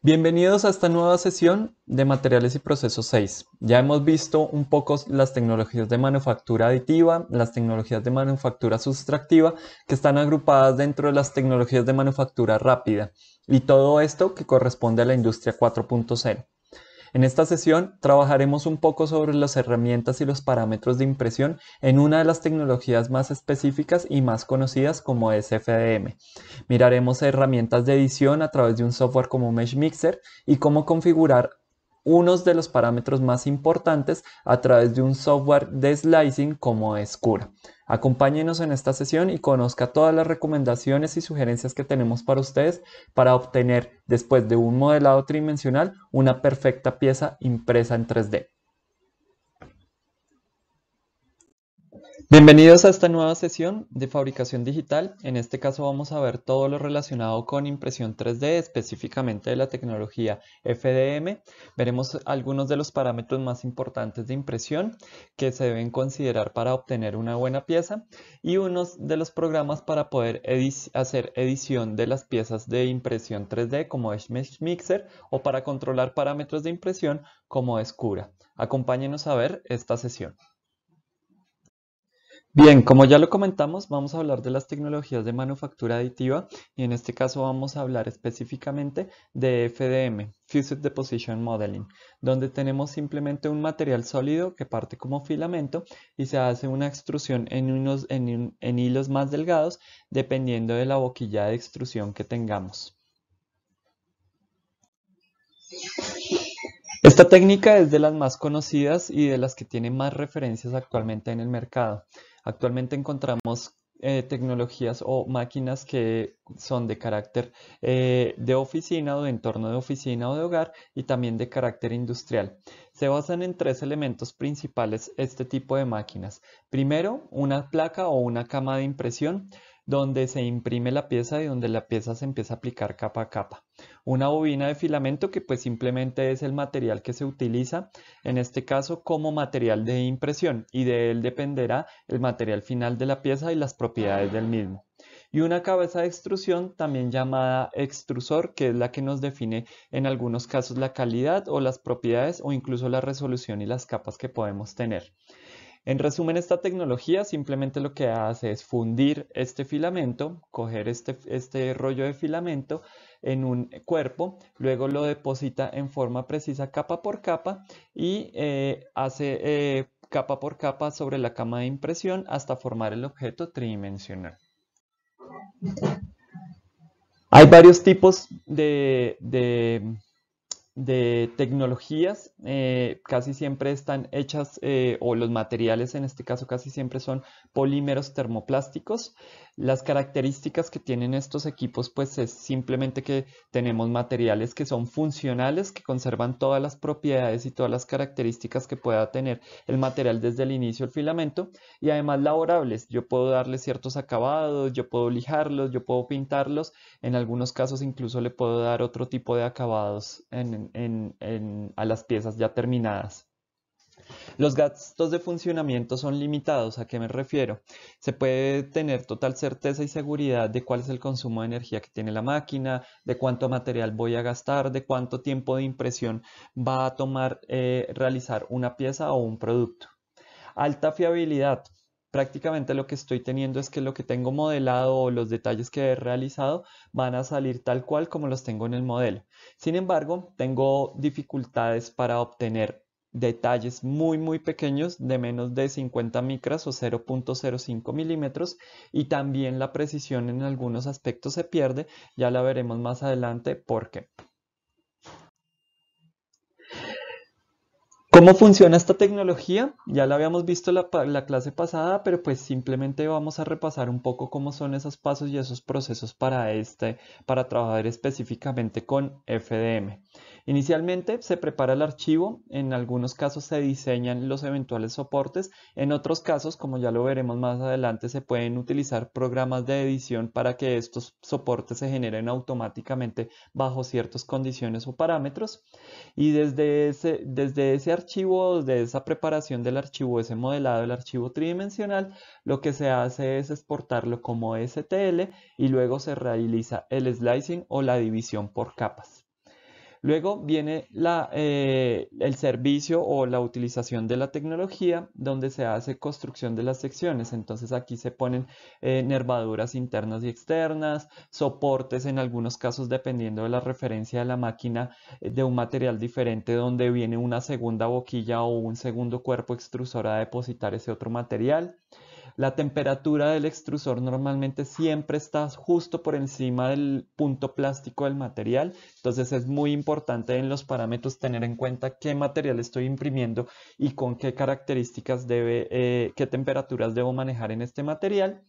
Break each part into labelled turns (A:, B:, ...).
A: Bienvenidos a esta nueva sesión de Materiales y Procesos 6. Ya hemos visto un poco las tecnologías de manufactura aditiva, las tecnologías de manufactura sustractiva, que están agrupadas dentro de las tecnologías de manufactura rápida, y todo esto que corresponde a la industria 4.0. En esta sesión trabajaremos un poco sobre las herramientas y los parámetros de impresión en una de las tecnologías más específicas y más conocidas como es FDM. Miraremos herramientas de edición a través de un software como Mesh Mixer y cómo configurar unos de los parámetros más importantes a través de un software de slicing como es Cura. Acompáñenos en esta sesión y conozca todas las recomendaciones y sugerencias que tenemos para ustedes para obtener, después de un modelado tridimensional, una perfecta pieza impresa en 3D. Bienvenidos a esta nueva sesión de fabricación digital. En este caso vamos a ver todo lo relacionado con impresión 3D, específicamente de la tecnología FDM. Veremos algunos de los parámetros más importantes de impresión que se deben considerar para obtener una buena pieza y unos de los programas para poder hacer edición de las piezas de impresión 3D como es Mesh Mixer o para controlar parámetros de impresión como es Cura. Acompáñenos a ver esta sesión. Bien, como ya lo comentamos, vamos a hablar de las tecnologías de manufactura aditiva y en este caso vamos a hablar específicamente de FDM, Fused Deposition Modeling, donde tenemos simplemente un material sólido que parte como filamento y se hace una extrusión en hilos más delgados dependiendo de la boquilla de extrusión que tengamos. Esta técnica es de las más conocidas y de las que tiene más referencias actualmente en el mercado. Actualmente encontramos tecnologías o máquinas que son de carácter de oficina o de entorno de oficina o de hogar y también de carácter industrial. Se basan en tres elementos principales este tipo de máquinas. Primero, una placa o una cama de impresión donde se imprime la pieza y donde la pieza se empieza a aplicar capa a capa. Una bobina de filamento que pues simplemente es el material que se utiliza en este caso como material de impresión y de él dependerá el material final de la pieza y las propiedades del mismo. Y una cabeza de extrusión también llamada extrusor, que es la que nos define en algunos casos la calidad o las propiedades o incluso la resolución y las capas que podemos tener. En resumen, esta tecnología simplemente lo que hace es fundir este filamento, coger este rollo de filamento en un cuerpo, luego lo deposita en forma precisa capa por capa y hace capa por capa sobre la cama de impresión hasta formar el objeto tridimensional. Hay varios tipos de tecnologías, casi siempre están hechas, o los materiales en este caso casi siempre son polímeros termoplásticos. Las características que tienen estos equipos pues es simplemente que tenemos materiales que son funcionales, que conservan todas las propiedades y todas las características que pueda tener el material desde el inicio del filamento y además laborables. Yo puedo darle ciertos acabados, yo puedo lijarlos, yo puedo pintarlos, en algunos casos incluso le puedo dar otro tipo de acabados a las piezas ya terminadas. Los gastos de funcionamiento son limitados. ¿A qué me refiero? Se puede tener total certeza y seguridad de cuál es el consumo de energía que tiene la máquina, de cuánto material voy a gastar, de cuánto tiempo de impresión va a tomar realizar una pieza o un producto. Alta fiabilidad. Prácticamente lo que estoy teniendo es que lo que tengo modelado o los detalles que he realizado van a salir tal cual como los tengo en el modelo. Sin embargo, tengo dificultades para obtener detalles muy pequeños de menos de 50 micras o 0.05 milímetros y también la precisión en algunos aspectos se pierde. Ya la veremos más adelante por qué. ¿Cómo funciona esta tecnología? Ya la habíamos visto la clase pasada, pero pues simplemente vamos a repasar un poco cómo son esos pasos y esos procesos para trabajar específicamente con FDM. Inicialmente se prepara el archivo, en algunos casos se diseñan los eventuales soportes, en otros casos, como ya lo veremos más adelante, se pueden utilizar programas de edición para que estos soportes se generen automáticamente bajo ciertas condiciones o parámetros. Y desde ese archivo, desde esa preparación del archivo, ese modelado del archivo tridimensional, lo que se hace es exportarlo como STL y luego se realiza el slicing o la división por capas. Luego viene el servicio o la utilización de la tecnología donde se hace construcción de las secciones. Entonces aquí se ponen nervaduras internas y externas, soportes en algunos casos dependiendo de la referencia de la máquina de un material diferente donde viene una segunda boquilla o un segundo cuerpo extrusor a depositar ese otro material. La temperatura del extrusor normalmente siempre está justo por encima del punto plástico del material, entonces es muy importante en los parámetros tener en cuenta qué material estoy imprimiendo y con qué características qué temperaturas debo manejar en este material.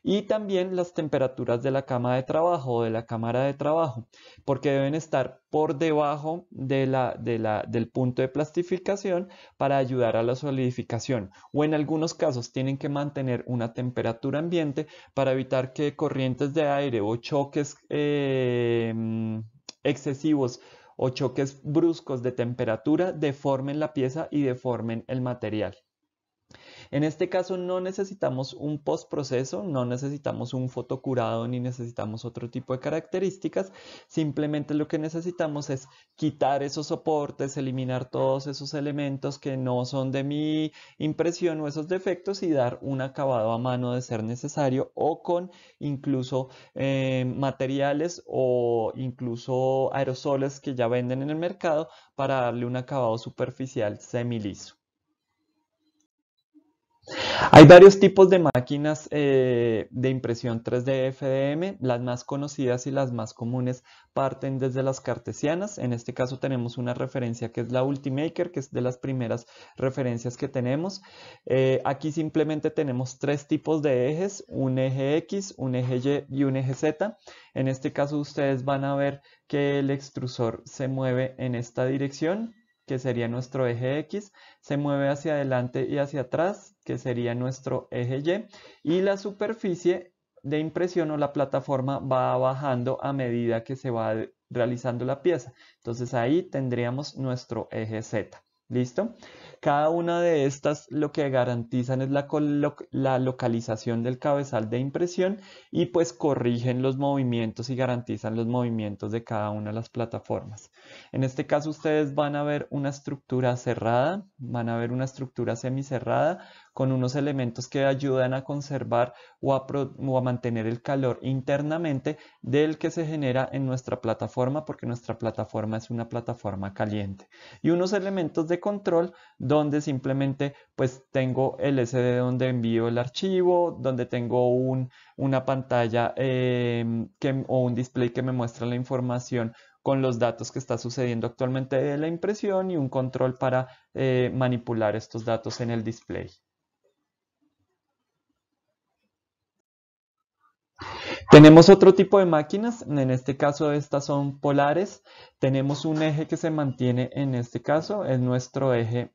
A: Y también las temperaturas de la cama de trabajo o de la cámara de trabajo, porque deben estar por debajo del punto de plastificación para ayudar a la solidificación. O en algunos casos tienen que mantener una temperatura ambiente para evitar que corrientes de aire o choques excesivos o choques bruscos de temperatura deformen la pieza y deformen el material. En este caso no necesitamos un postproceso, no necesitamos un fotocurado ni necesitamos otro tipo de características, simplemente lo que necesitamos es quitar esos soportes, eliminar todos esos elementos que no son de mi impresión o esos defectos y dar un acabado a mano de ser necesario o con incluso materiales o incluso aerosoles que ya venden en el mercado para darle un acabado superficial semiliso. Hay varios tipos de máquinas de impresión 3D FDM. Las más conocidas y las más comunes parten desde las cartesianas. En este caso tenemos una referencia que es la Ultimaker, que es de las primeras referencias que tenemos. Aquí simplemente tenemos tres tipos de ejes, un eje X, un eje Y y un eje Z. En este caso ustedes van a ver que el extrusor se mueve en esta dirección, que sería nuestro eje X, se mueve hacia adelante y hacia atrás, que sería nuestro eje Y la superficie de impresión o la plataforma va bajando a medida que se va realizando la pieza. Entonces ahí tendríamos nuestro eje Z. ¿Listo? Cada una de estas lo que garantizan es la localización del cabezal de impresión y pues corrigen los movimientos y garantizan los movimientos de cada una de las plataformas. En este caso ustedes van a ver una estructura cerrada, van a ver una estructura semicerrada con unos elementos que ayudan a conservar o a mantener el calor internamente del que se genera en nuestra plataforma, porque nuestra plataforma es una plataforma caliente. Y unos elementos de control donde simplemente pues tengo el SD donde envío el archivo, donde tengo una pantalla o un display que me muestra la información con los datos que está sucediendo actualmente de la impresión y un control para manipular estos datos en el display. Tenemos otro tipo de máquinas, en este caso estas son polares. Tenemos un eje que se mantiene en este caso, es nuestro eje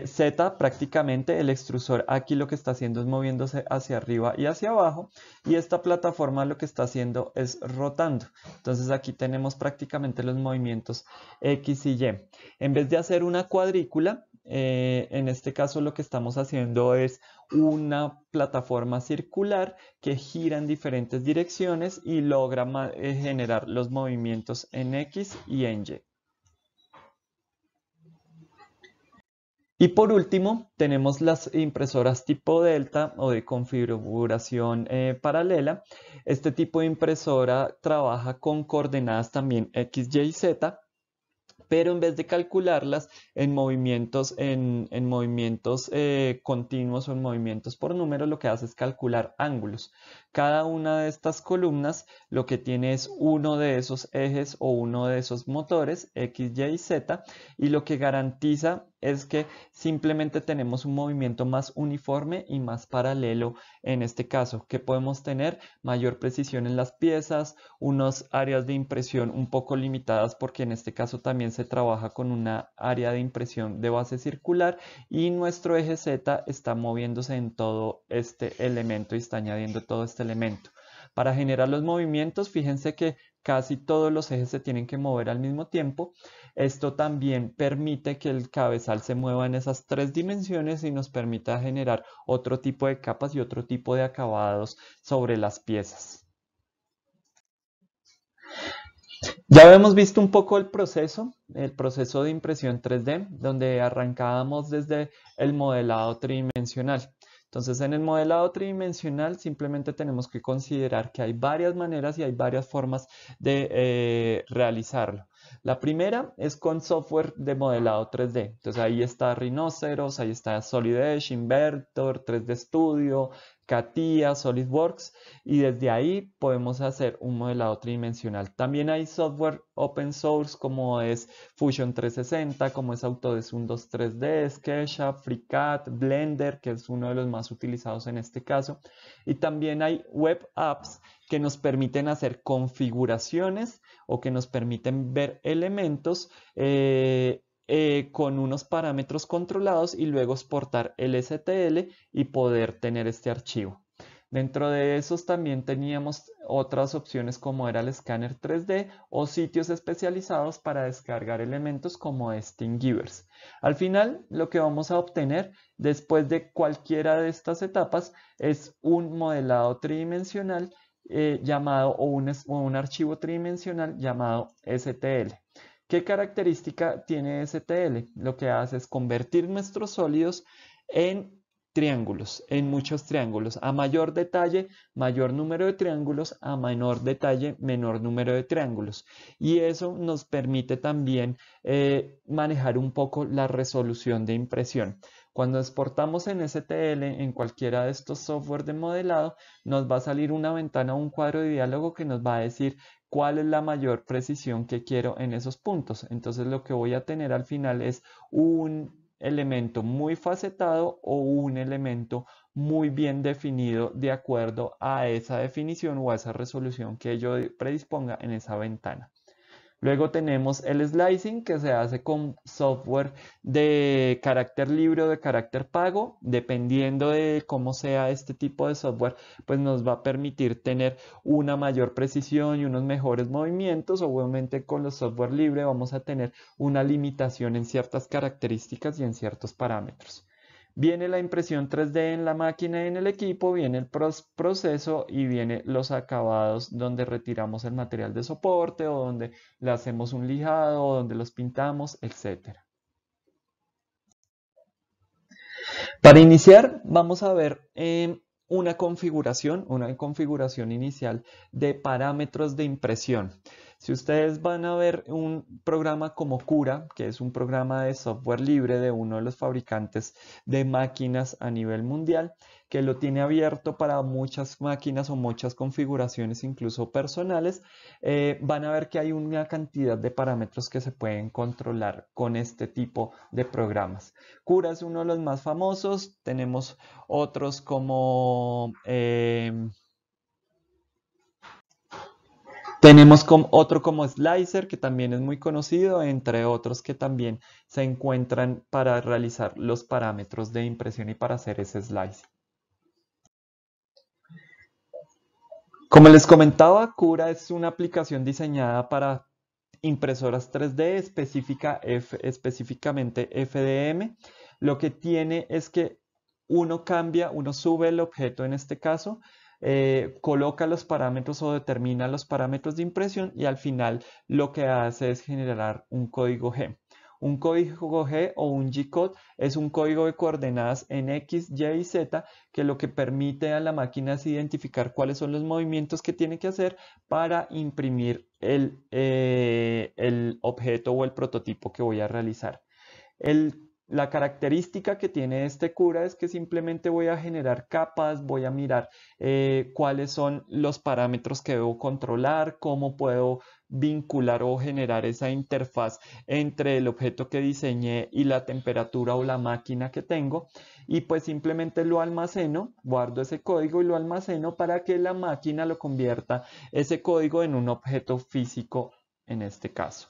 A: Z prácticamente. El extrusor aquí lo que está haciendo es moviéndose hacia arriba y hacia abajo y esta plataforma lo que está haciendo es rotando. Entonces aquí tenemos prácticamente los movimientos X y Y. En vez de hacer una cuadrícula, en este caso lo que estamos haciendo es una plataforma circular que gira en diferentes direcciones y logra generar los movimientos en X y en Y. Y por último, tenemos las impresoras tipo Delta o de configuración paralela. Este tipo de impresora trabaja con coordenadas también X, Y, Z, pero en vez de calcularlas en movimientos continuos o en movimientos por número, lo que hace es calcular ángulos. Cada una de estas columnas lo que tiene es uno de esos ejes o uno de esos motores, X, Y, Z, y lo que garantiza es que simplemente tenemos un movimiento más uniforme y más paralelo en este caso, que podemos tener mayor precisión en las piezas, unas áreas de impresión un poco limitadas porque en este caso también se trabaja con una área de impresión de base circular y nuestro eje Z está moviéndose en todo este elemento y está añadiendo todo este elemento. Para generar los movimientos, fíjense que casi todos los ejes se tienen que mover al mismo tiempo. Esto también permite que el cabezal se mueva en esas tres dimensiones y nos permita generar otro tipo de capas y otro tipo de acabados sobre las piezas. Ya habíamos visto un poco el proceso de impresión 3D, donde arrancábamos desde el modelado tridimensional. Entonces, en el modelado tridimensional simplemente tenemos que considerar que hay varias maneras y hay varias formas de realizarlo. La primera es con software de modelado 3D. Entonces, ahí está Rhinoceros, ahí está Solid Edge, Invertor, 3D Studio, CATIA, SolidWorks, y desde ahí podemos hacer un modelado tridimensional. También hay software open source como es Fusion 360, como es Autodesk 123D, SketchUp, FreeCAD, Blender, que es uno de los más utilizados en este caso. Y también hay web apps que nos permiten hacer configuraciones o que nos permiten ver elementos con unos parámetros controlados y luego exportar el STL y poder tener este archivo. Dentro de esos también teníamos otras opciones como era el escáner 3D o sitios especializados para descargar elementos como Thingiverse. Al final, lo que vamos a obtener después de cualquiera de estas etapas es un modelado tridimensional llamado o un archivo tridimensional llamado STL. ¿Qué característica tiene STL? Lo que hace es convertir nuestros sólidos en triángulos, en muchos triángulos. A mayor detalle, mayor número de triángulos, a menor detalle, menor número de triángulos. Y eso nos permite también manejar un poco la resolución de impresión. Cuando exportamos en STL en cualquiera de estos software de modelado, nos va a salir una ventana o un cuadro de diálogo que nos va a decir cuál es la mayor precisión que quiero en esos puntos. Entonces lo que voy a tener al final es un elemento muy facetado o un elemento muy bien definido de acuerdo a esa definición o a esa resolución que yo predisponga en esa ventana. Luego tenemos el slicing que se hace con software de carácter libre o de carácter pago. Dependiendo de cómo sea este tipo de software, pues nos va a permitir tener una mayor precisión y unos mejores movimientos. Obviamente con los software libre vamos a tener una limitación en ciertas características y en ciertos parámetros. Viene la impresión 3D en la máquina y en el equipo, viene el proceso y viene los acabados donde retiramos el material de soporte o donde le hacemos un lijado o donde los pintamos, etc. Para iniciar, vamos a ver una configuración inicial de parámetros de impresión. Si ustedes van a ver un programa como Cura, que es un programa de software libre de uno de los fabricantes de máquinas a nivel mundial, que lo tiene abierto para muchas máquinas o muchas configuraciones, incluso personales, van a ver que hay una cantidad de parámetros que se pueden controlar con este tipo de programas. Cura es uno de los más famosos, tenemos otros como otro como Slicer, que también es muy conocido, entre otros que también se encuentran para realizar los parámetros de impresión y para hacer ese slice. Como les comentaba, Cura es una aplicación diseñada para impresoras 3D, específicamente FDM. Lo que tiene es que uno sube el objeto en este caso, coloca los parámetros o determina los parámetros de impresión y al final lo que hace es generar un código G. Un código G o un G-code es un código de coordenadas en X, Y y Z que lo que permite a la máquina es identificar cuáles son los movimientos que tiene que hacer para imprimir el objeto o el prototipo que voy a realizar. La característica que tiene este Cura es que simplemente voy a generar capas, voy a mirar cuáles son los parámetros que debo controlar, cómo puedo vincular o generar esa interfaz entre el objeto que diseñé y la temperatura o la máquina que tengo y pues simplemente lo almaceno, guardo ese código y lo almaceno para que la máquina lo convierta ese código en un objeto físico en este caso.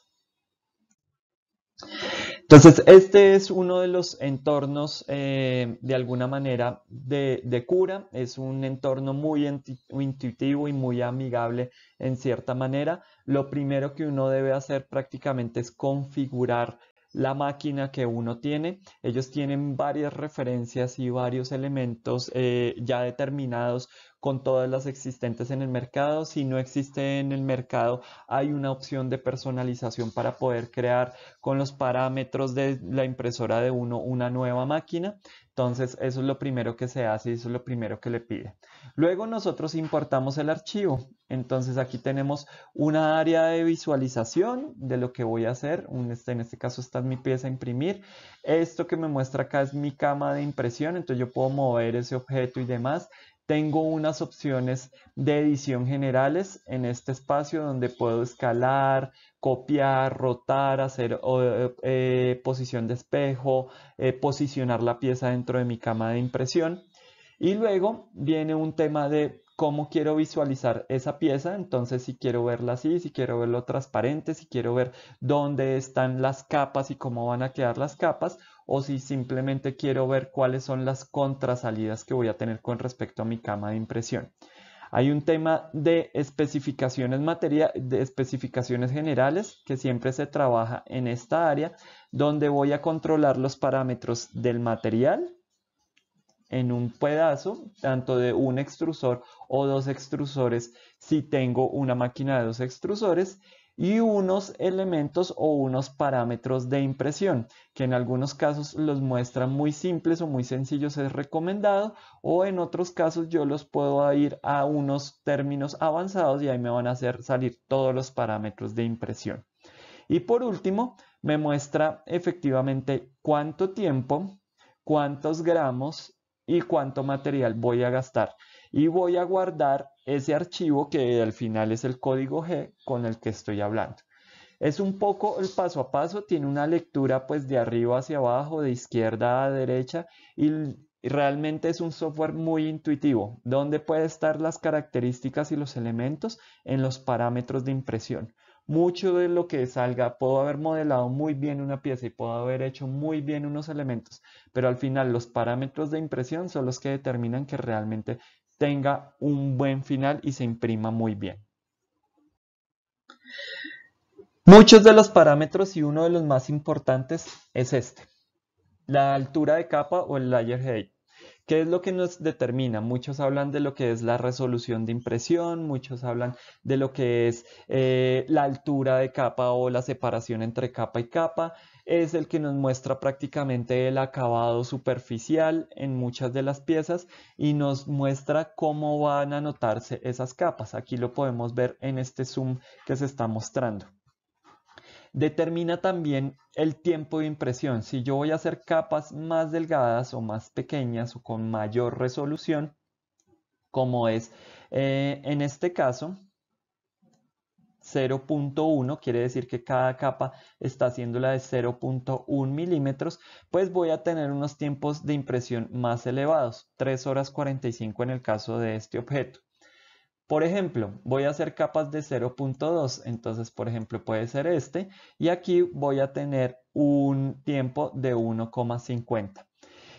A: Entonces, este es uno de los entornos, de alguna manera, de Cura. Es un entorno muy intuitivo y muy amigable en cierta manera. Lo primero que uno debe hacer prácticamente es configurar la máquina que uno tiene. Ellos tienen varias referencias y varios elementos ya determinados con todas las existentes en el mercado. Si no existe en el mercado, hay una opción de personalización para poder crear con los parámetros de la impresora de uno una nueva máquina. Entonces, eso es lo primero que se hace y eso es lo primero que le pide. Luego nosotros importamos el archivo. Entonces, aquí tenemos una área de visualización de lo que voy a hacer. En este caso, esta es mi pieza a imprimir. Esto que me muestra acá es mi cama de impresión. Entonces, yo puedo mover ese objeto y demás. Tengo unas opciones de edición generales en este espacio donde puedo escalar, copiar, rotar, hacer posición de espejo, posicionar la pieza dentro de mi cama de impresión. Y luego viene un tema de cómo quiero visualizar esa pieza. Entonces, si quiero verla así, si quiero verlo transparente, si quiero ver dónde están las capas y cómo van a quedar las capas, o si simplemente quiero ver cuáles son las contrasalidas que voy a tener con respecto a mi cama de impresión. Hay un tema de especificaciones de especificaciones generales que siempre se trabaja en esta área, donde voy a controlar los parámetros del material en un pedazo, tanto de un extrusor o dos extrusores si tengo una máquina de dos extrusores, y unos elementos o unos parámetros de impresión, que en algunos casos los muestran muy simples o muy sencillos, es recomendado, o en otros casos yo los puedo ir a unos términos avanzados y ahí me van a hacer salir todos los parámetros de impresión. Y por último, me muestra efectivamente cuánto tiempo, cuántos gramos y cuánto material voy a gastar. Y voy a guardar ese archivo que al final es el código G con el que estoy hablando. Es un poco el paso a paso, tiene una lectura pues de arriba hacia abajo, de izquierda a derecha, y realmente es un software muy intuitivo, donde puede estar las características y los elementos en los parámetros de impresión. Mucho de lo que salga, puedo haber modelado muy bien una pieza y puedo haber hecho muy bien unos elementos, pero al final los parámetros de impresión son los que determinan que realmente tenga un buen final y se imprima muy bien. Muchos de los parámetros y uno de los más importantes es este, la altura de capa o el layer height. ¿Qué es lo que nos determina? Muchos hablan de lo que es la resolución de impresión, muchos hablan de lo que es la altura de capa o la separación entre capa y capa. Es el que nos muestra prácticamente el acabado superficial en muchas de las piezas y nos muestra cómo van a notarse esas capas. Aquí lo podemos ver en este zoom que se está mostrando. Determina también el tiempo de impresión. Si yo voy a hacer capas más delgadas o más pequeñas o con mayor resolución, como es en este caso 0.1, quiere decir que cada capa está haciéndola de 0.1 milímetros, pues voy a tener unos tiempos de impresión más elevados, 3 horas 45 en el caso de este objeto. Por ejemplo, voy a hacer capas de 0.2, entonces por ejemplo puede ser este, y aquí voy a tener un tiempo de 1,50.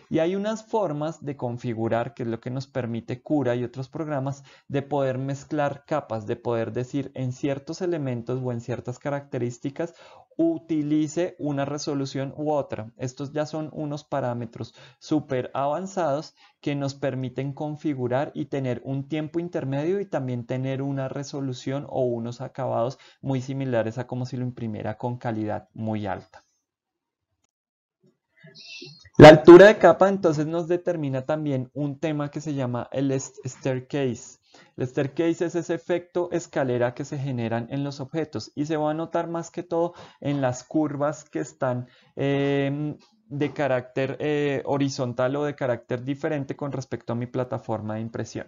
A: Y hay unas formas de configurar, que es lo que nos permite Cura y otros programas, de poder mezclar capas, de poder decir en ciertos elementos o en ciertas características utilice una resolución u otra. Estos ya son unos parámetros súper avanzados que nos permiten configurar y tener un tiempo intermedio y también tener una resolución o unos acabados muy similares a como si lo imprimiera con calidad muy alta. La altura de capa entonces nos determina también un tema que se llama el staircase. El staircase es ese efecto escalera que se generan en los objetos y se va a notar más que todo en las curvas que están de carácter horizontal o de carácter diferente con respecto a mi plataforma de impresión.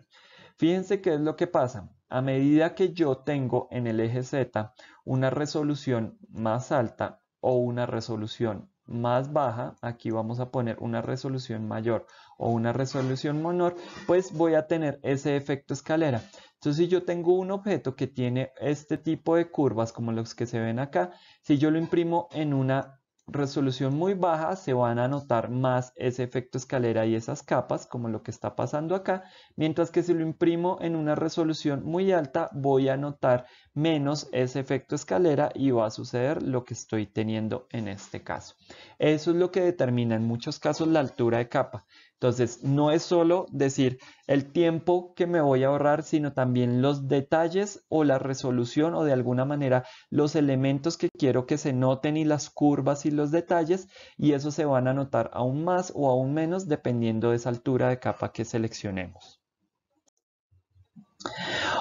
A: Fíjense qué es lo que pasa. A medida que yo tengo en el eje Z una resolución más alta o una resolución más baja, aquí vamos a poner una resolución mayor o una resolución menor, pues voy a tener ese efecto escalera. Entonces, si yo tengo un objeto que tiene este tipo de curvas como los que se ven acá, si yo lo imprimo en una resolución muy baja, se van a notar más ese efecto escalera y esas capas, como lo que está pasando acá, mientras que si lo imprimo en una resolución muy alta, voy a notar menos ese efecto escalera y va a suceder lo que estoy teniendo en este caso. Eso es lo que determina en muchos casos la altura de capa. Entonces, no es solo decir el tiempo que me voy a ahorrar, sino también los detalles o la resolución o de alguna manera los elementos que quiero que se noten y las curvas y los detalles, y eso se van a notar aún más o aún menos dependiendo de esa altura de capa que seleccionemos.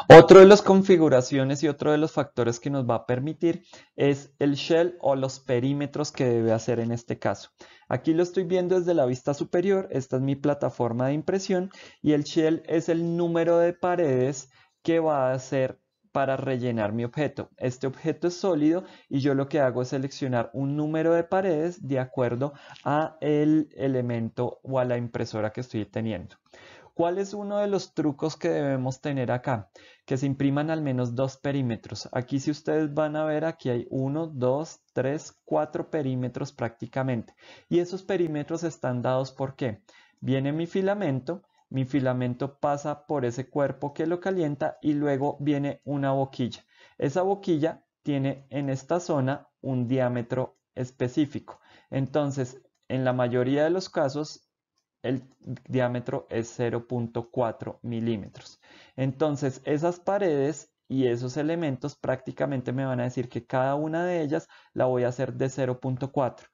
A: Otro de las configuraciones y otro de los factores que nos va a permitir es el shell o los perímetros que debe hacer en este caso. Aquí lo estoy viendo desde la vista superior, esta es mi plataforma de impresión y el shell es el número de paredes que va a hacer para rellenar mi objeto. Este objeto es sólido y yo lo que hago es seleccionar un número de paredes de acuerdo a el elemento o a la impresora que estoy teniendo. ¿Cuál es uno de los trucos que debemos tener acá? Que se impriman al menos 2 perímetros. Aquí si ustedes van a ver, aquí hay 1, 2, 3, 4 perímetros prácticamente. Y esos perímetros están dados ¿por qué? Viene mi filamento pasa por ese cuerpo que lo calienta y luego viene una boquilla. Esa boquilla tiene en esta zona un diámetro específico. Entonces, en la mayoría de los casos, el diámetro es 0.4 milímetros. Entonces, esas paredes y esos elementos prácticamente me van a decir que cada una de ellas la voy a hacer de 0.4.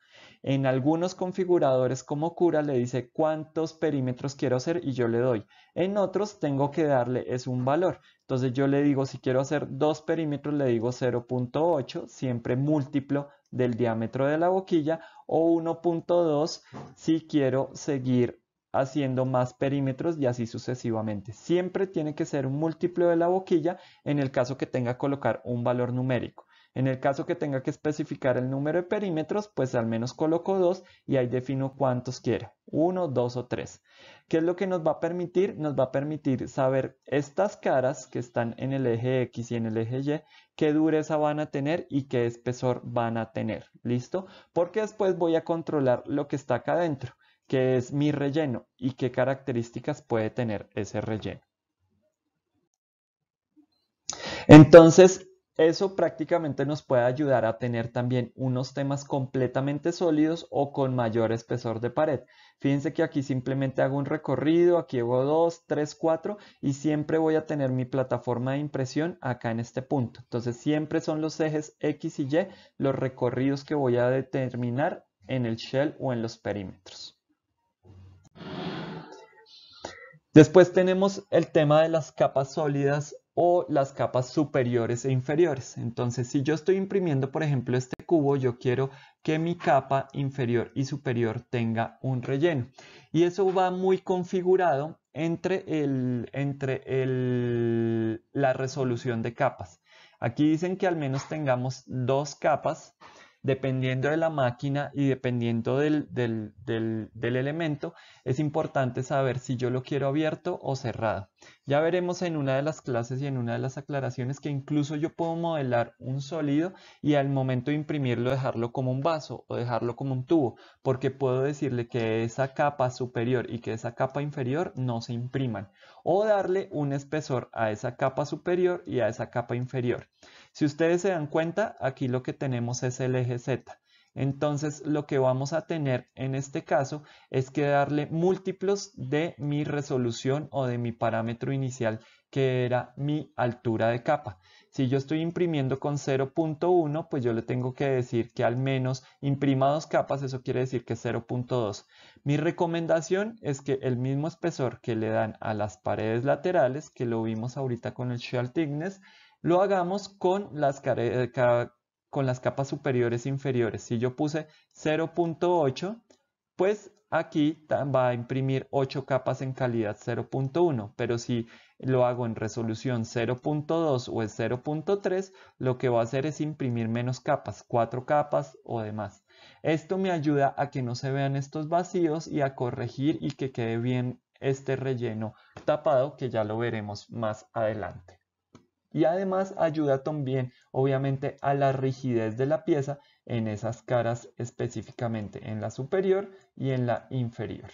A: En algunos configuradores como Cura le dice cuántos perímetros quiero hacer y yo le doy. En otros tengo que darle es un valor. Entonces yo le digo si quiero hacer 2 perímetros le digo 0.8, siempre múltiplo del diámetro de la boquilla, o 1.2 si quiero seguir haciendo más perímetros y así sucesivamente. Siempre tiene que ser un múltiplo de la boquilla en el caso que tenga que colocar un valor numérico. En el caso que tenga que especificar el número de perímetros, pues al menos coloco 2 y ahí defino cuántos quiero, 1, 2 o 3. ¿Qué es lo que nos va a permitir? Nos va a permitir saber estas caras que están en el eje X y en el eje Y, qué dureza van a tener y qué espesor van a tener. ¿Listo? Porque después voy a controlar lo que está acá adentro, que es mi relleno y qué características puede tener ese relleno. Entonces, eso prácticamente nos puede ayudar a tener también unos temas completamente sólidos o con mayor espesor de pared. Fíjense que aquí simplemente hago un recorrido, aquí hago 2, 3, 4 y siempre voy a tener mi plataforma de impresión acá en este punto. Entonces siempre son los ejes X y Y los recorridos que voy a determinar en el shell o en los perímetros. Después tenemos el tema de las capas sólidas o las capas superiores e inferiores. Entonces, si yo estoy imprimiendo, por ejemplo, este cubo, yo quiero que mi capa inferior y superior tenga un relleno. Y eso va muy configurado entre la resolución de capas. Aquí dicen que al menos tengamos 2 capas dependiendo de la máquina y dependiendo del elemento, es importante saber si yo lo quiero abierto o cerrado. Ya veremos en una de las clases y en una de las aclaraciones que incluso yo puedo modelar un sólido y al momento de imprimirlo dejarlo como un vaso o dejarlo como un tubo, porque puedo decirle que esa capa superior y que esa capa inferior no se impriman, o darle un espesor a esa capa superior y a esa capa inferior. Si ustedes se dan cuenta, aquí lo que tenemos es el eje Z. Entonces lo que vamos a tener en este caso es que darle múltiplos de mi resolución o de mi parámetro inicial que era mi altura de capa. Si yo estoy imprimiendo con 0.1, pues yo le tengo que decir que al menos imprima 2 capas, eso quiere decir que 0.2. Mi recomendación es que el mismo espesor que le dan a las paredes laterales, que lo vimos ahorita con el shell thickness, lo hagamos con las capas superiores e inferiores. Si yo puse 0.8, pues aquí va a imprimir 8 capas en calidad 0.1, pero si lo hago en resolución 0.2 o en 0.3, lo que va a hacer es imprimir menos capas, 4 capas o demás. Esto me ayuda a que no se vean estos vacíos y a corregir y que quede bien este relleno tapado, que ya lo veremos más adelante. Y además ayuda también, obviamente, a la rigidez de la pieza en esas caras específicamente, en la superior y en la inferior.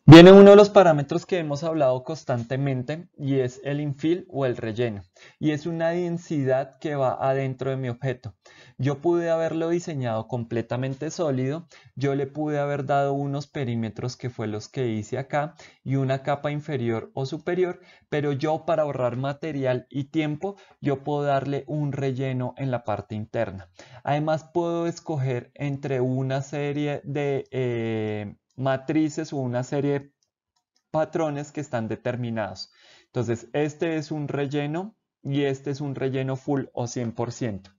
A: Viene uno de los parámetros que hemos hablado constantemente y es el infill o el relleno. Y es una densidad que va adentro de mi objeto. Yo pude haberlo diseñado completamente sólido, yo le pude haber dado unos perímetros que fue los que hice acá y una capa inferior o superior, pero yo para ahorrar material y tiempo, yo puedo darle un relleno en la parte interna. Además puedo escoger entre una serie de matrices o una serie de patrones que están determinados. Entonces, este es un relleno y este es un relleno full o 100%.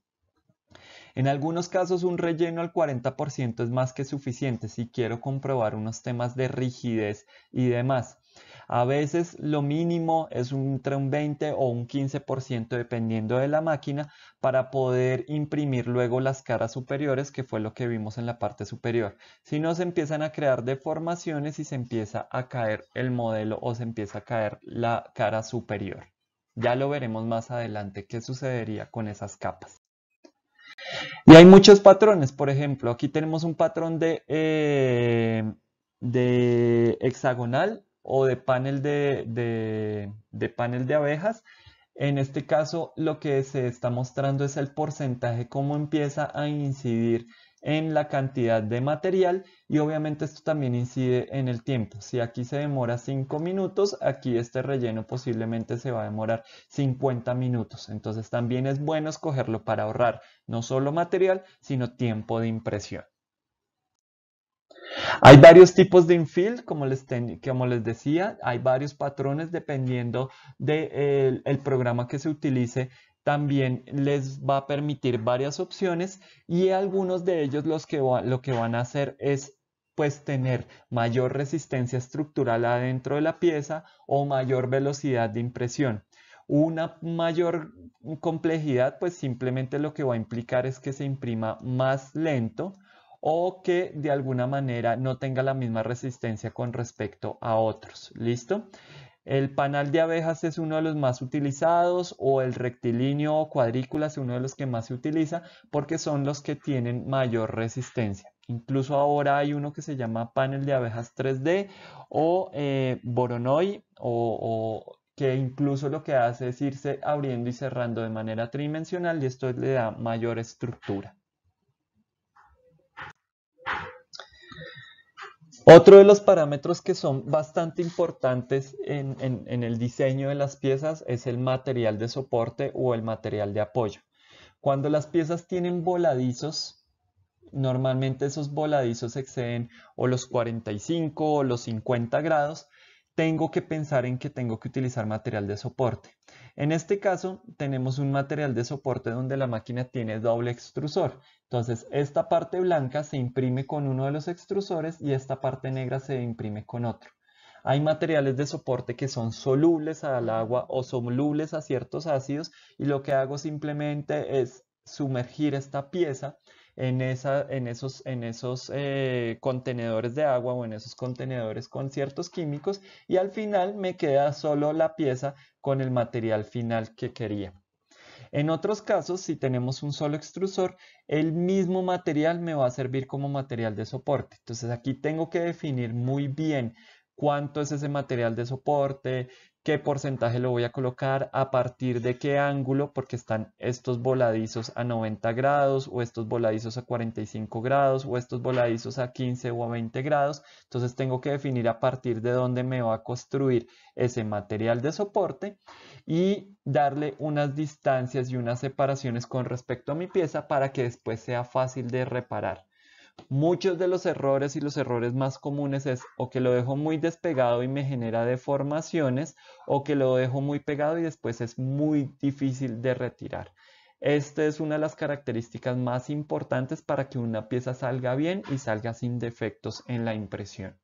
A: En algunos casos un relleno al 40% es más que suficiente si quiero comprobar unos temas de rigidez y demás. A veces lo mínimo es entre un 20 o un 15% dependiendo de la máquina para poder imprimir luego las caras superiores, que fue lo que vimos en la parte superior. Si no, se empiezan a crear deformaciones y se empieza a caer el modelo o se empieza a caer la cara superior. Ya lo veremos más adelante qué sucedería con esas capas. Y hay muchos patrones, por ejemplo, aquí tenemos un patrón de hexagonal o de panel de panel de abejas. En este caso, lo que se está mostrando es el porcentaje, cómo empieza a incidir en la cantidad de material y obviamente esto también incide en el tiempo. Si aquí se demora 5 minutos, aquí este relleno posiblemente se va a demorar 50 minutos. Entonces también es bueno escogerlo para ahorrar no solo material, sino tiempo de impresión. Hay varios tipos de infill, como les decía, hay varios patrones dependiendo del programa que se utilice. También les va a permitir varias opciones y algunos de ellos lo que van a hacer es pues tener mayor resistencia estructural adentro de la pieza o mayor velocidad de impresión. Una mayor complejidad pues simplemente lo que va a implicar es que se imprima más lento o que de alguna manera no tenga la misma resistencia con respecto a otros. ¿Listo? El panal de abejas es uno de los más utilizados o el rectilíneo o cuadrícula es uno de los que más se utiliza porque son los que tienen mayor resistencia. Incluso ahora hay uno que se llama panel de abejas 3D o Voronoi o que incluso lo que hace es irse abriendo y cerrando de manera tridimensional y esto le da mayor estructura. Otro de los parámetros que son bastante importantes en el diseño de las piezas es el material de soporte o el material de apoyo. Cuando las piezas tienen voladizos, normalmente esos voladizos exceden o los 45 o los 50 grados, tengo que pensar en que tengo que utilizar material de soporte. En este caso tenemos un material de soporte donde la máquina tiene doble extrusor. Entonces esta parte blanca se imprime con uno de los extrusores y esta parte negra se imprime con otro. Hay materiales de soporte que son solubles al agua o solubles a ciertos ácidos y lo que hago simplemente es sumergir esta pieza en esos contenedores de agua o en esos contenedores con ciertos químicos y al final me queda solo la pieza con el material final que quería. En otros casos, si tenemos un solo extrusor, el mismo material me va a servir como material de soporte. Entonces aquí tengo que definir muy bien cuánto es ese material de soporte, qué porcentaje lo voy a colocar, a partir de qué ángulo, porque están estos voladizos a 90 grados o estos voladizos a 45 grados o estos voladizos a 15 o a 20 grados. Entonces tengo que definir a partir de dónde me va a construir ese material de soporte y darle unas distancias y unas separaciones con respecto a mi pieza para que después sea fácil de reparar. Muchos de los errores y los errores más comunes es o que lo dejo muy despegado y me genera deformaciones o que lo dejo muy pegado y después es muy difícil de retirar. Esta es una de las características más importantes para que una pieza salga bien y salga sin defectos en la impresión.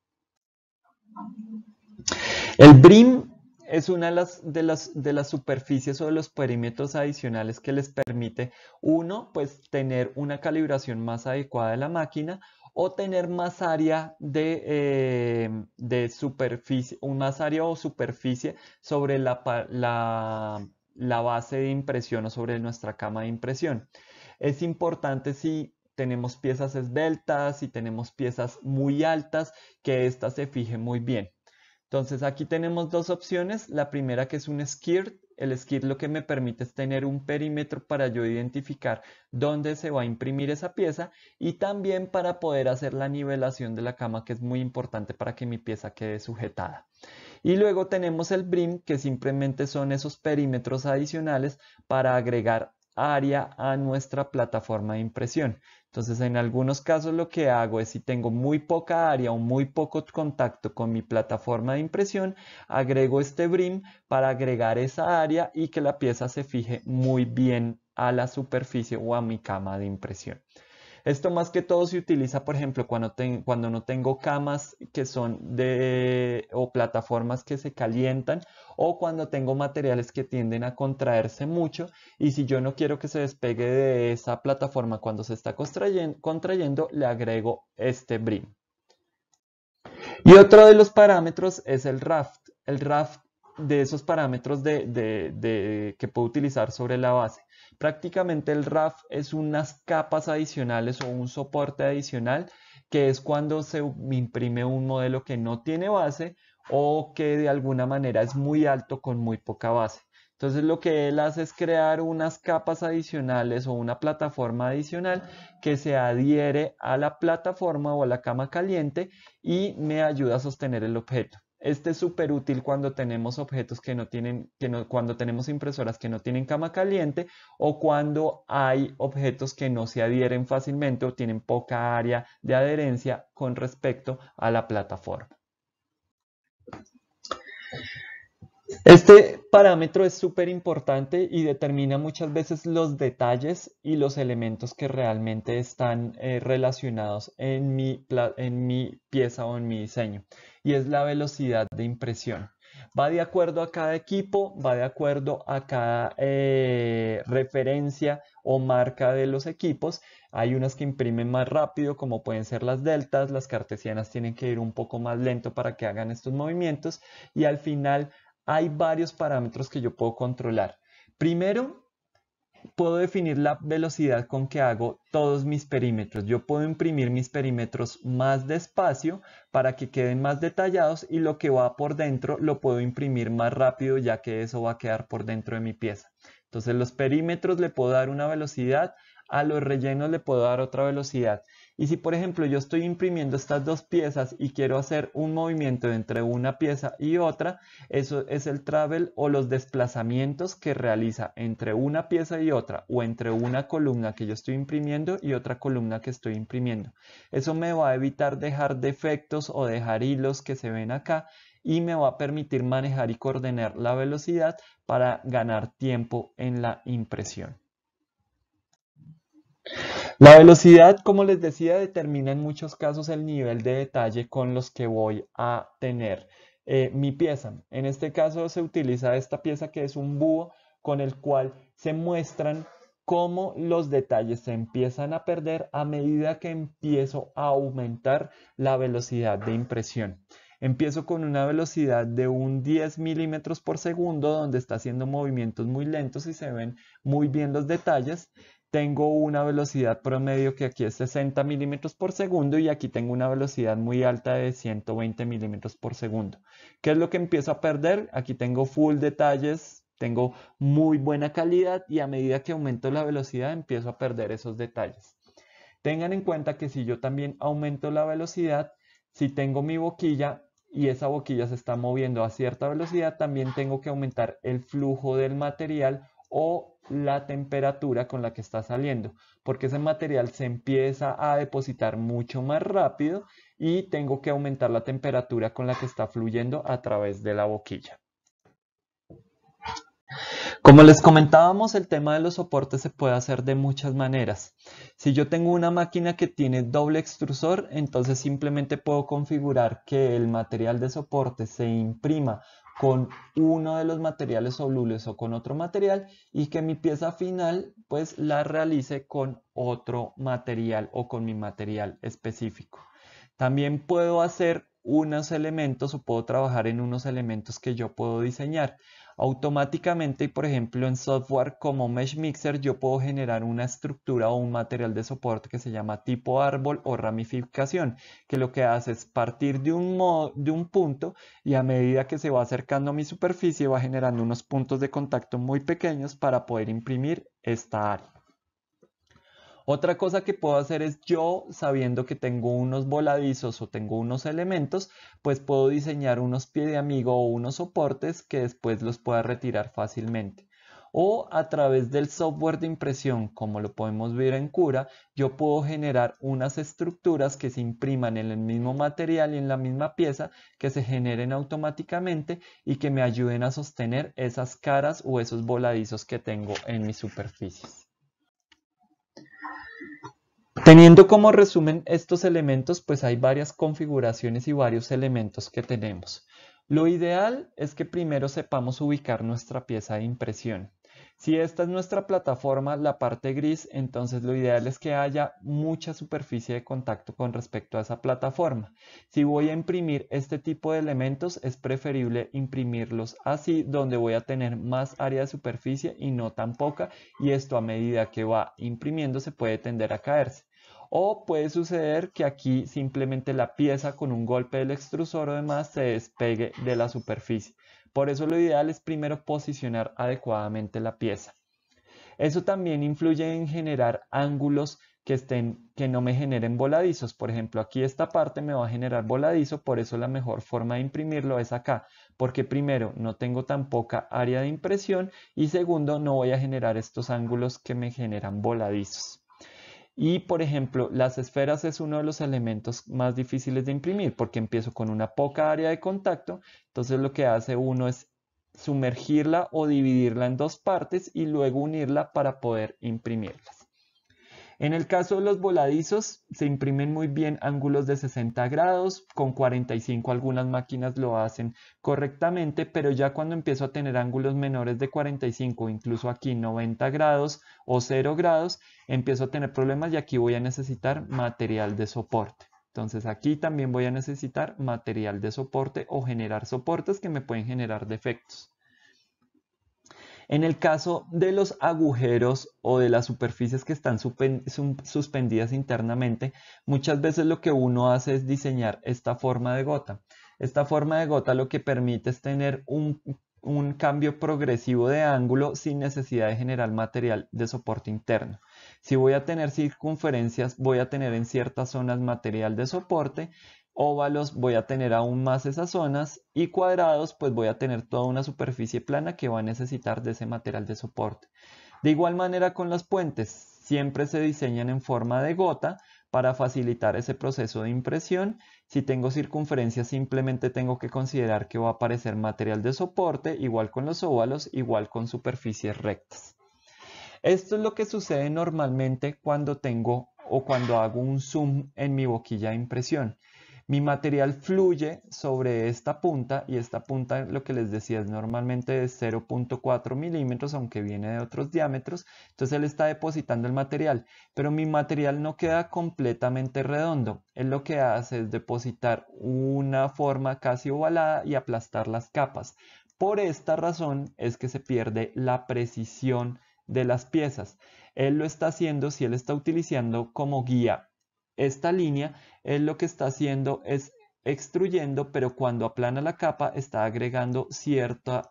A: El BRIM es una de las superficies o de los perímetros adicionales que les permite, uno, pues tener una calibración más adecuada de la máquina o tener más área de superficie, más área o superficie sobre la base de impresión o sobre nuestra cama de impresión. Es importante si tenemos piezas esbeltas y tenemos piezas muy altas, que esta se fije muy bien. Entonces aquí tenemos dos opciones. La primera, que es un skirt. El skirt lo que me permite es tener un perímetro para yo identificar dónde se va a imprimir esa pieza y también para poder hacer la nivelación de la cama, que es muy importante para que mi pieza quede sujetada. Y luego tenemos el brim, que simplemente son esos perímetros adicionales para agregar área a nuestra plataforma de impresión. Entonces, en algunos casos lo que hago es, si tengo muy poca área o muy poco contacto con mi plataforma de impresión, agrego este brim para agregar esa área y que la pieza se fije muy bien a la superficie o a mi cama de impresión. Esto más que todo se utiliza, por ejemplo, cuando no tengo camas que son o plataformas que se calientan, o cuando tengo materiales que tienden a contraerse mucho, y si yo no quiero que se despegue de esa plataforma cuando se está contrayendo, le agrego este brim. Y otro de los parámetros es el raft. El raft, de esos parámetros que puedo utilizar sobre la base. Prácticamente el raft es unas capas adicionales o un soporte adicional, que es cuando se imprime un modelo que no tiene base o que de alguna manera es muy alto con muy poca base. Entonces lo que él hace es crear unas capas adicionales o una plataforma adicional que se adhiere a la plataforma o a la cama caliente y me ayuda a sostener el objeto. Este es súper útil cuando tenemos objetos que no tienen, cuando tenemos impresoras que no tienen cama caliente, o cuando hay objetos que no se adhieren fácilmente o tienen poca área de adherencia con respecto a la plataforma. Este parámetro es súper importante y determina muchas veces los detalles y los elementos que realmente están relacionados en mi pieza o en mi diseño, y es la velocidad de impresión. Va de acuerdo a cada equipo, va de acuerdo a cada referencia o marca de los equipos. Hay unas que imprimen más rápido, como pueden ser las deltas. Las cartesianas tienen que ir un poco más lento para que hagan estos movimientos, y al final hay varios parámetros que yo puedo controlar. Primero, puedo definir la velocidad con que hago todos mis perímetros. Yo puedo imprimir mis perímetros más despacio para que queden más detallados, y lo que va por dentro lo puedo imprimir más rápido, ya que eso va a quedar por dentro de mi pieza. Entonces, los perímetros le puedo dar una velocidad, a los rellenos le puedo dar otra velocidad. Y si, por ejemplo, yo estoy imprimiendo estas dos piezas y quiero hacer un movimiento entre una pieza y otra, eso es el travel o los desplazamientos que realiza entre una pieza y otra, o entre una columna que yo estoy imprimiendo y otra columna que estoy imprimiendo. Eso me va a evitar dejar defectos o dejar hilos que se ven acá, y me va a permitir manejar y coordinar la velocidad para ganar tiempo en la impresión. La velocidad, como les decía, determina en muchos casos el nivel de detalle con los que voy a tener mi pieza. En este caso se utiliza esta pieza, que es un búho, con el cual se muestran cómo los detalles se empiezan a perder a medida que empiezo a aumentar la velocidad de impresión. Empiezo con una velocidad de un 10 milímetros por segundo, donde está haciendo movimientos muy lentos y se ven muy bien los detalles. Tengo una velocidad promedio que aquí es 60 milímetros por segundo, y aquí tengo una velocidad muy alta de 120 milímetros por segundo. ¿Qué es lo que empiezo a perder? Aquí tengo full detalles, tengo muy buena calidad, y a medida que aumento la velocidad empiezo a perder esos detalles. Tengan en cuenta que si yo también aumento la velocidad, si tengo mi boquilla y esa boquilla se está moviendo a cierta velocidad, también tengo que aumentar el flujo del material o la temperatura con la que está saliendo, porque ese material se empieza a depositar mucho más rápido, y tengo que aumentar la temperatura con la que está fluyendo a través de la boquilla. Como les comentábamos, el tema de los soportes se puede hacer de muchas maneras. Si yo tengo una máquina que tiene doble extrusor, entonces simplemente puedo configurar que el material de soporte se imprima con uno de los materiales solubles o con otro material, y que mi pieza final pues la realice con otro material o con mi material específico. También puedo hacer unos elementos o puedo trabajar en unos elementos que yo puedo diseñar. Automáticamente, por ejemplo, en software como Mesh Mixer, yo puedo generar una estructura o un material de soporte que se llama tipo árbol o ramificación, que lo que hace es partir de un punto y a medida que se va acercando a mi superficie va generando unos puntos de contacto muy pequeños para poder imprimir esta área. Otra cosa que puedo hacer es yo, sabiendo que tengo unos voladizos o tengo unos elementos, pues puedo diseñar unos pie de amigo o unos soportes que después los pueda retirar fácilmente. O a través del software de impresión, como lo podemos ver en Cura, yo puedo generar unas estructuras que se impriman en el mismo material y en la misma pieza, que se generen automáticamente y que me ayuden a sostener esas caras o esos voladizos que tengo en mis superficies. Teniendo como resumen estos elementos, pues hay varias configuraciones y varios elementos que tenemos. Lo ideal es que primero sepamos ubicar nuestra pieza de impresión. Si esta es nuestra plataforma, la parte gris, entonces lo ideal es que haya mucha superficie de contacto con respecto a esa plataforma. Si voy a imprimir este tipo de elementos, es preferible imprimirlos así, donde voy a tener más área de superficie y no tan poca, y esto a medida que va imprimiéndose puede tender a caerse. O puede suceder que aquí simplemente la pieza con un golpe del extrusor o demás se despegue de la superficie. Por eso lo ideal es primero posicionar adecuadamente la pieza. Eso también influye en generar ángulos que no me generen voladizos. Por ejemplo, aquí esta parte me va a generar voladizo, por eso la mejor forma de imprimirlo es acá, porque primero no tengo tan poca área de impresión y segundo no voy a generar estos ángulos que me generan voladizos. Y por ejemplo, las esferas es uno de los elementos más difíciles de imprimir porque empiezo con una poca área de contacto, entonces lo que hace uno es sumergirla o dividirla en dos partes y luego unirla para poder imprimirlas. En el caso de los voladizos, se imprimen muy bien ángulos de 60 grados, con 45 algunas máquinas lo hacen correctamente, pero ya cuando empiezo a tener ángulos menores de 45, incluso aquí 90 grados o 0 grados, empiezo a tener problemas y aquí voy a necesitar material de soporte. Entonces aquí también voy a necesitar material de soporte o generar soportes que me pueden generar defectos. En el caso de los agujeros o de las superficies que están suspendidas internamente, muchas veces lo que uno hace es diseñar esta forma de gota. Esta forma de gota lo que permite es tener un cambio progresivo de ángulo sin necesidad de generar material de soporte interno. Si voy a tener circunferencias, voy a tener en ciertas zonas material de soporte, óvalos voy a tener aún más esas zonas y cuadrados pues voy a tener toda una superficie plana que va a necesitar de ese material de soporte. De igual manera con los puentes, siempre se diseñan en forma de gota para facilitar ese proceso de impresión. Si tengo circunferencias simplemente tengo que considerar que va a aparecer material de soporte, igual con los óvalos, igual con superficies rectas. Esto es lo que sucede normalmente cuando tengo o cuando hago un zoom en mi boquilla de impresión. Mi material fluye sobre esta punta y esta punta, lo que les decía, es normalmente de 0.4 milímetros, aunque viene de otros diámetros. Entonces él está depositando el material, pero mi material no queda completamente redondo. Él lo que hace es depositar una forma casi ovalada y aplastar las capas. Por esta razón es que se pierde la precisión de las piezas. Él lo está haciendo, si él está utilizando como guía esta línea, él lo que está haciendo es extruyendo, pero cuando aplana la capa está agregando ciertos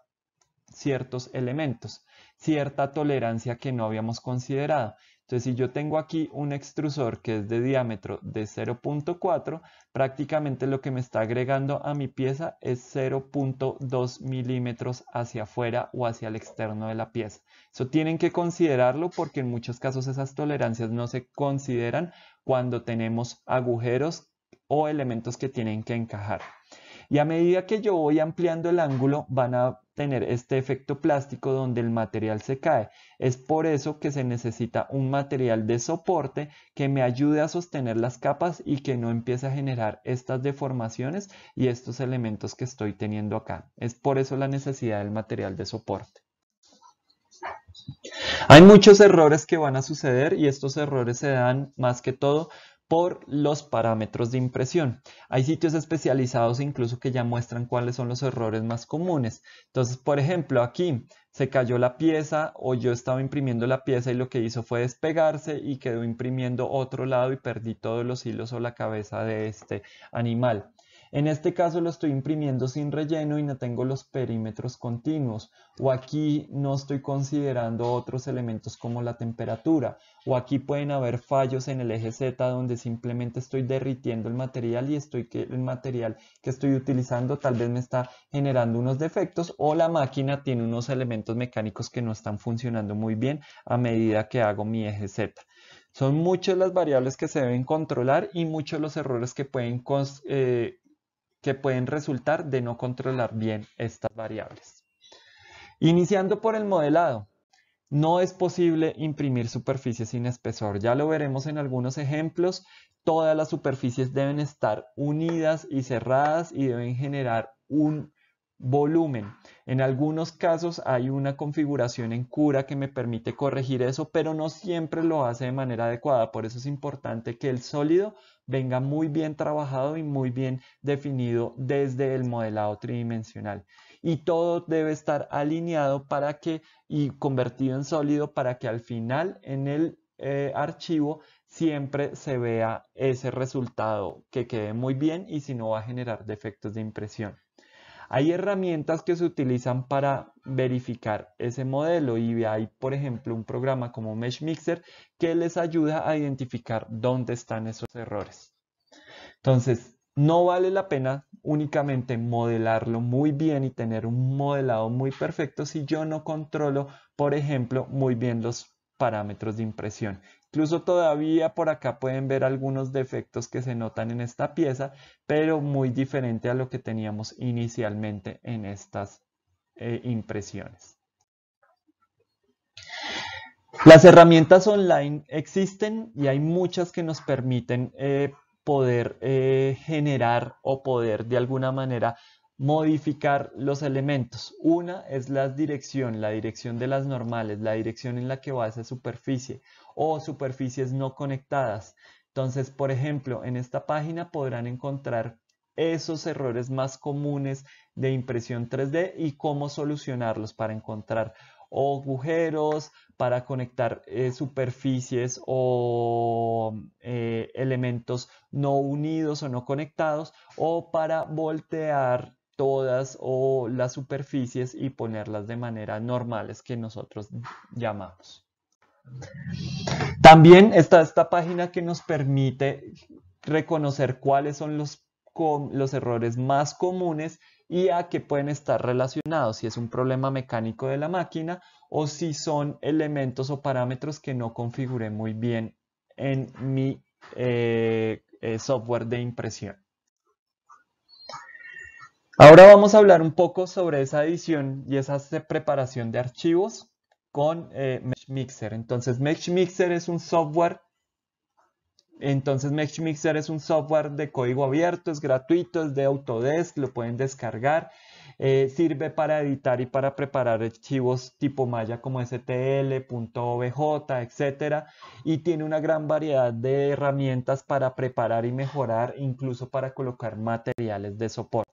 A: elementos, cierta tolerancia que no habíamos considerado. Entonces, si yo tengo aquí un extrusor que es de diámetro de 0.4, prácticamente lo que me está agregando a mi pieza es 0.2 milímetros hacia afuera o hacia el externo de la pieza. Eso tienen que considerarlo porque en muchos casos esas tolerancias no se consideran cuando tenemos agujeros o elementos que tienen que encajar. Y a medida que yo voy ampliando el ángulo, van a tener este efecto plástico donde el material se cae. Es por eso que se necesita un material de soporte que me ayude a sostener las capas y que no empiece a generar estas deformaciones y estos elementos que estoy teniendo acá. Es por eso la necesidad del material de soporte. Hay muchos errores que van a suceder y estos errores se dan más que todo por los parámetros de impresión. Hay sitios especializados incluso que ya muestran cuáles son los errores más comunes. Entonces, por ejemplo, aquí se cayó la pieza o yo estaba imprimiendo la pieza y lo que hizo fue despegarse y quedó imprimiendo otro lado y perdí todos los hilos o la cabeza de este animal. En este caso lo estoy imprimiendo sin relleno y no tengo los perímetros continuos, o aquí no estoy considerando otros elementos como la temperatura, o aquí pueden haber fallos en el eje Z donde simplemente estoy derritiendo el material y el material que estoy utilizando tal vez me está generando unos defectos, o la máquina tiene unos elementos mecánicos que no están funcionando muy bien a medida que hago mi eje Z. Son muchas las variables que se deben controlar y muchos los errores que pueden resultar de no controlar bien estas variables. Iniciando por el modelado. No es posible imprimir superficies sin espesor. Ya lo veremos en algunos ejemplos. Todas las superficies deben estar unidas y cerradas y deben generar un volumen. En algunos casos hay una configuración en Cura que me permite corregir eso, pero no siempre lo hace de manera adecuada. Por eso es importante que el sólido venga muy bien trabajado y muy bien definido desde el modelado tridimensional. Y todo debe estar alineado y convertido en sólido para que al final en el archivo siempre se vea ese resultado que quede muy bien y si no va a generar defectos de impresión. Hay herramientas que se utilizan para verificar ese modelo y hay, por ejemplo, un programa como Mesh Mixer que les ayuda a identificar dónde están esos errores. Entonces, no vale la pena únicamente modelarlo muy bien y tener un modelado muy perfecto si yo no controlo, por ejemplo, muy bien los parámetros de impresión. Incluso todavía por acá pueden ver algunos defectos que se notan en esta pieza, pero muy diferente a lo que teníamos inicialmente en estas impresiones. Las herramientas online existen y hay muchas que nos permiten poder generar o poder de alguna manera modificar los elementos. Una es la dirección de las normales, la dirección en la que va esa superficie o superficies no conectadas. Entonces, por ejemplo, en esta página podrán encontrar esos errores más comunes de impresión 3D y cómo solucionarlos para encontrar agujeros, para conectar superficies o elementos no unidos o no conectados, o para voltear todas o las superficies y ponerlas de manera normales que nosotros llamamos. También está esta página que nos permite reconocer cuáles son los errores más comunes y a qué pueden estar relacionados, si es un problema mecánico de la máquina o si son elementos o parámetros que no configuré muy bien en mi software de impresión. Ahora vamos a hablar un poco sobre esa edición y esa preparación de archivos con Mesh Mixer. Entonces, Mesh Mixer es un software de código abierto, es gratuito, es de Autodesk, lo pueden descargar. Sirve para editar y para preparar archivos tipo Maya como STL, .obj, etc. Y tiene una gran variedad de herramientas para preparar y mejorar, incluso para colocar materiales de soporte.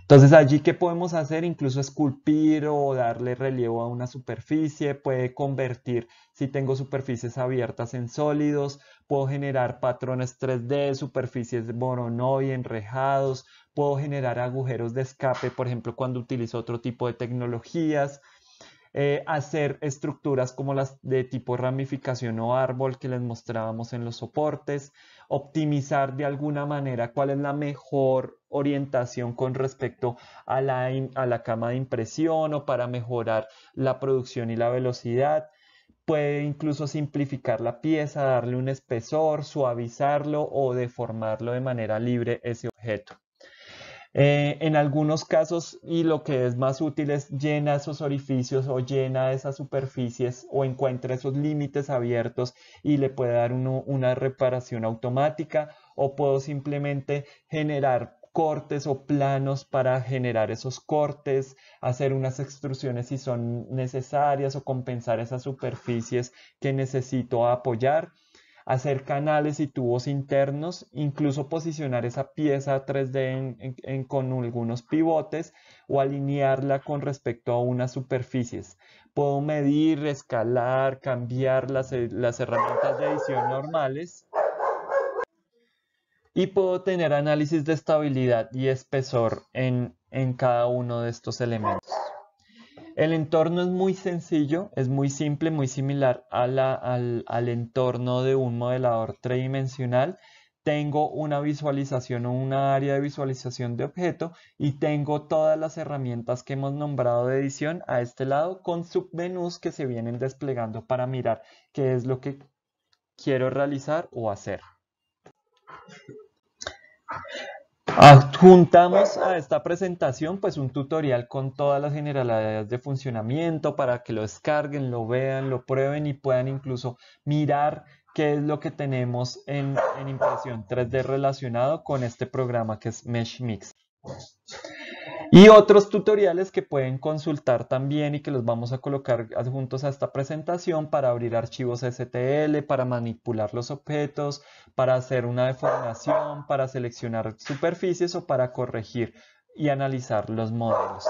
A: Entonces allí, ¿qué podemos hacer? Incluso esculpir o darle relevo a una superficie, puede convertir, si tengo superficies abiertas en sólidos, puedo generar patrones 3D, superficies Voronoi, enrejados, puedo generar agujeros de escape, por ejemplo, cuando utilizo otro tipo de tecnologías, hacer estructuras como las de tipo ramificación o árbol que les mostrábamos en los soportes, optimizar de alguna manera cuál es la mejor orientación con respecto a la cama de impresión o para mejorar la producción y la velocidad. Puede incluso simplificar la pieza, darle un espesor, suavizarlo o deformarlo de manera libre ese objeto. En algunos casos, y lo que es más útil es llena esos orificios o llena esas superficies o encuentra esos límites abiertos y le puede dar una reparación automática, o puedo simplemente generar cortes o planos para generar esos cortes, hacer unas extrusiones si son necesarias o compensar esas superficies que necesito apoyar. hacer canales y tubos internos, incluso posicionar esa pieza 3D con algunos pivotes o alinearla con respecto a unas superficies. Puedo medir, escalar, cambiar las herramientas de edición normales y puedo tener análisis de estabilidad y espesor en cada uno de estos elementos. El entorno es muy sencillo, es muy simple, muy similar al entorno de un modelador tridimensional. Tengo una visualización o una área de visualización de objeto y tengo todas las herramientas que hemos nombrado de edición a este lado con submenús que se vienen desplegando para mirar qué es lo que quiero realizar o hacer. Adjuntamos a esta presentación pues un tutorial con todas las generalidades de funcionamiento para que lo descarguen, lo vean, lo prueben y puedan incluso mirar qué es lo que tenemos en impresión 3D relacionado con este programa que es MeshMix. Y otros tutoriales que pueden consultar también y que los vamos a colocar adjuntos a esta presentación para abrir archivos STL, para manipular los objetos, para hacer una deformación, para seleccionar superficies o para corregir y analizar los modelos.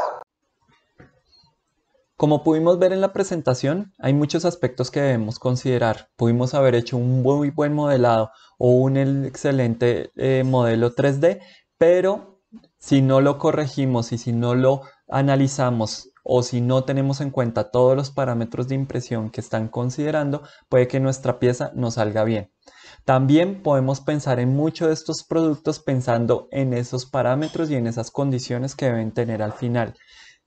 A: Como pudimos ver en la presentación, hay muchos aspectos que debemos considerar. Pudimos haber hecho un muy buen modelado o un excelente modelo 3D, pero si no lo corregimos y si no lo analizamos o si no tenemos en cuenta todos los parámetros de impresión que están considerando, puede que nuestra pieza no salga bien. También podemos pensar en muchos de estos productos pensando en esos parámetros y en esas condiciones que deben tener al final.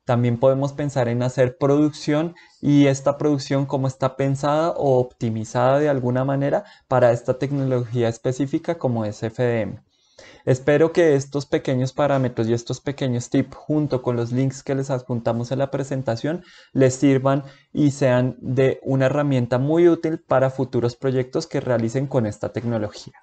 A: También podemos pensar en hacer producción y esta producción cómo está pensada o optimizada de alguna manera para esta tecnología específica como es FDM. Espero que estos pequeños parámetros y estos pequeños tips junto con los links que les adjuntamos en la presentación les sirvan y sean de una herramienta muy útil para futuros proyectos que realicen con esta tecnología.